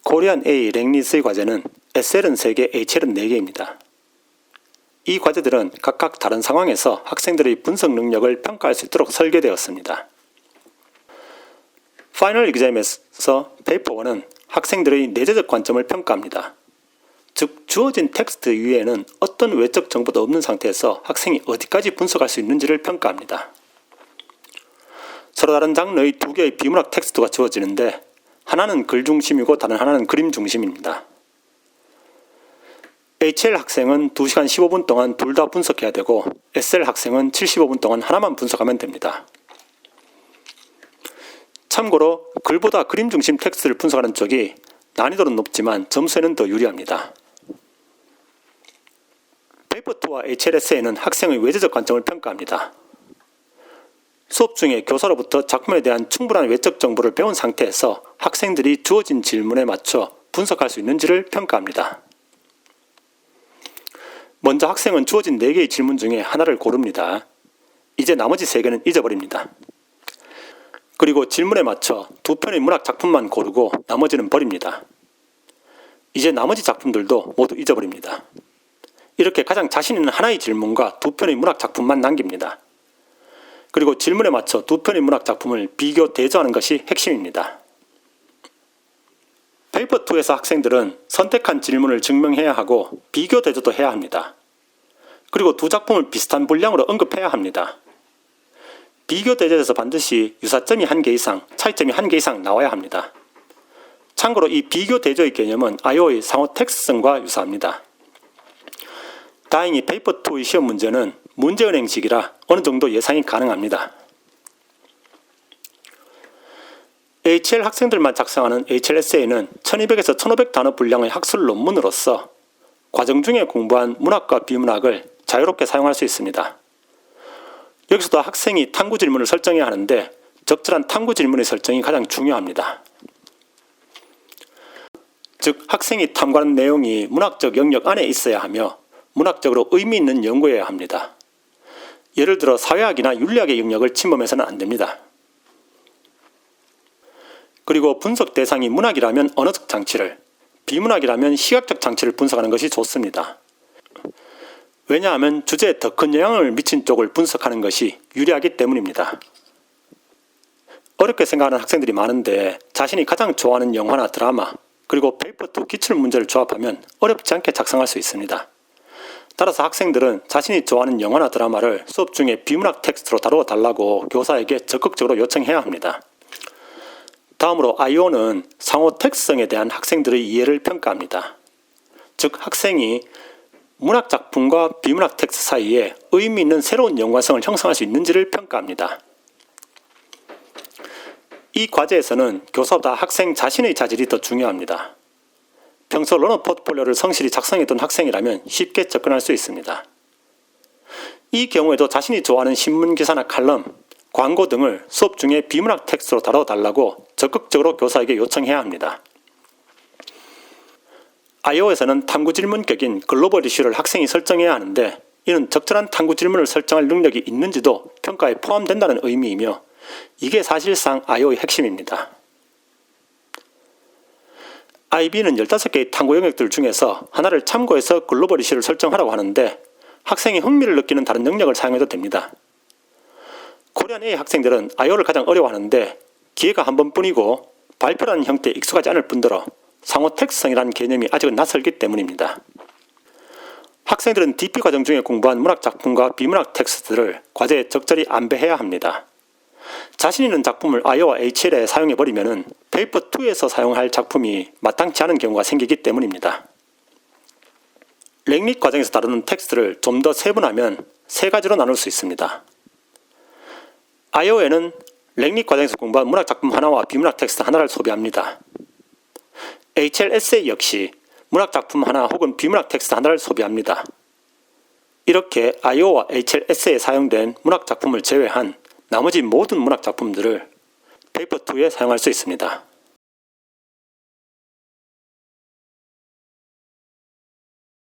코리안 A 랭리스의 과제는 SL은 3개, HL은 4개입니다. 이 과제들은 각각 다른 상황에서 학생들의 분석 능력을 평가할 수 있도록 설계되었습니다. 파이널 exam에서 페이퍼 1은 학생들의 내재적 관점을 평가합니다. 즉, 주어진 텍스트 위에는 어떤 외적 정보도 없는 상태에서 학생이 어디까지 분석할 수 있는지를 평가합니다. 서로 다른 장르의 2개의 비문학 텍스트가 주어지는데 하나는 글 중심이고 다른 하나는 그림 중심입니다. HL 학생은 2시간 15분 동안 둘 다 분석해야 되고 SL 학생은 75분 동안 하나만 분석하면 됩니다. 참고로 글보다 그림 중심 텍스트를 분석하는 쪽이 난이도는 높지만 점수에는 더 유리합니다. 페이퍼 2와 HLSA는 학생의 외재적 관점을 평가합니다. 수업 중에 교사로부터 작품에 대한 충분한 외적 정보를 배운 상태에서 학생들이 주어진 질문에 맞춰 분석할 수 있는지를 평가합니다. 먼저 학생은 주어진 4개의 질문 중에 하나를 고릅니다. 이제 나머지 3개는 잊어버립니다. 그리고 질문에 맞춰 2편의 문학 작품만 고르고 나머지는 버립니다. 이제 나머지 작품들도 모두 잊어버립니다. 이렇게 가장 자신 있는 하나의 질문과 2편의 문학 작품만 남깁니다. 그리고 질문에 맞춰 2편의 문학 작품을 비교 대조하는 것이 핵심입니다. 페이퍼 2에서 학생들은 선택한 질문을 증명해야 하고 비교 대조도 해야 합니다. 그리고 두 작품을 비슷한 분량으로 언급해야 합니다. 비교 대조에서 반드시 유사점이 1개 이상, 차이점이 1개 이상 나와야 합니다. 참고로 이 비교 대조의 개념은 IO의 상호 텍스트성과 유사합니다. 다행히 페이퍼 2의 시험 문제는 문제은행식이라 어느 정도 예상이 가능합니다. HL 학생들만 작성하는 HLSA는 1200에서 1500 단어 분량의 학술 논문으로서 과정 중에 공부한 문학과 비문학을 자유롭게 사용할 수 있습니다. 여기서도 학생이 탐구 질문을 설정해야 하는데 적절한 탐구 질문의 설정이 가장 중요합니다. 즉, 학생이 탐구하는 내용이 문학적 영역 안에 있어야 하며 문학적으로 의미 있는 연구여야 합니다. 예를 들어 사회학이나 윤리학의 영역을 침범해서는 안 됩니다. 그리고 분석 대상이 문학이라면 언어적 장치를, 비문학이라면 시각적 장치를 분석하는 것이 좋습니다. 왜냐하면 주제에 더 큰 영향을 미친 쪽을 분석하는 것이 유리하기 때문입니다. 어렵게 생각하는 학생들이 많은데 자신이 가장 좋아하는 영화나 드라마, 그리고 페이퍼 2 기출문제를 조합하면 어렵지 않게 작성할 수 있습니다. 따라서 학생들은 자신이 좋아하는 영화나 드라마를 수업 중에 비문학 텍스트로 다루어 달라고 교사에게 적극적으로 요청해야 합니다. 다음으로 IO는 상호 텍스트성에 대한 학생들의 이해를 평가합니다. 즉, 학생이 문학 작품과 비문학 텍스트 사이에 의미 있는 새로운 연관성을 형성할 수 있는지를 평가합니다. 이 과제에서는 교사보다 학생 자신의 자질이 더 중요합니다. 평소 러너 포트폴리오를 성실히 작성했던 학생이라면 쉽게 접근할 수 있습니다. 이 경우에도 자신이 좋아하는 신문기사나 칼럼, 광고 등을 수업 중에 비문학 텍스트로 다뤄달라고 적극적으로 교사에게 요청해야 합니다. IO에서는 탐구 질문격인 글로벌 이슈를 학생이 설정해야 하는데 이는 적절한 탐구 질문을 설정할 능력이 있는지도 평가에 포함된다는 의미이며 이게 사실상 IO의 핵심입니다. IB는 15개의 탐구 영역들 중에서 하나를 참고해서 글로벌 이슈를 설정하라고 하는데 학생이 흥미를 느끼는 다른 영역을 사용해도 됩니다. 코리안 A 학생들은 IO를 가장 어려워하는데 기회가 한 번뿐이고 발표라는 형태에 익숙하지 않을 뿐더러 상호 텍스트성이라는 개념이 아직은 낯설기 때문입니다. 학생들은 DP 과정 중에 공부한 문학 작품과 비문학 텍스트를 과제에 적절히 안배해야 합니다. 자신 있는 작품을 IO와 HL에 사용해버리면 페이퍼 2에서 사용할 작품이 마땅치 않은 경우가 생기기 때문입니다. 랭릿 과정에서 다루는 텍스트를 좀 더 세분하면 3가지로 나눌 수 있습니다. IO에는 랭릿 과정에서 공부한 문학 작품 하나와 비문학 텍스트 하나를 소비합니다. HLSA 역시 문학 작품 하나 혹은 비문학 텍스트 하나를 소비합니다. 이렇게 IO와 HLSA에 사용된 문학 작품을 제외한 나머지 모든 문학 작품들을 페이퍼 2에 사용할 수 있습니다.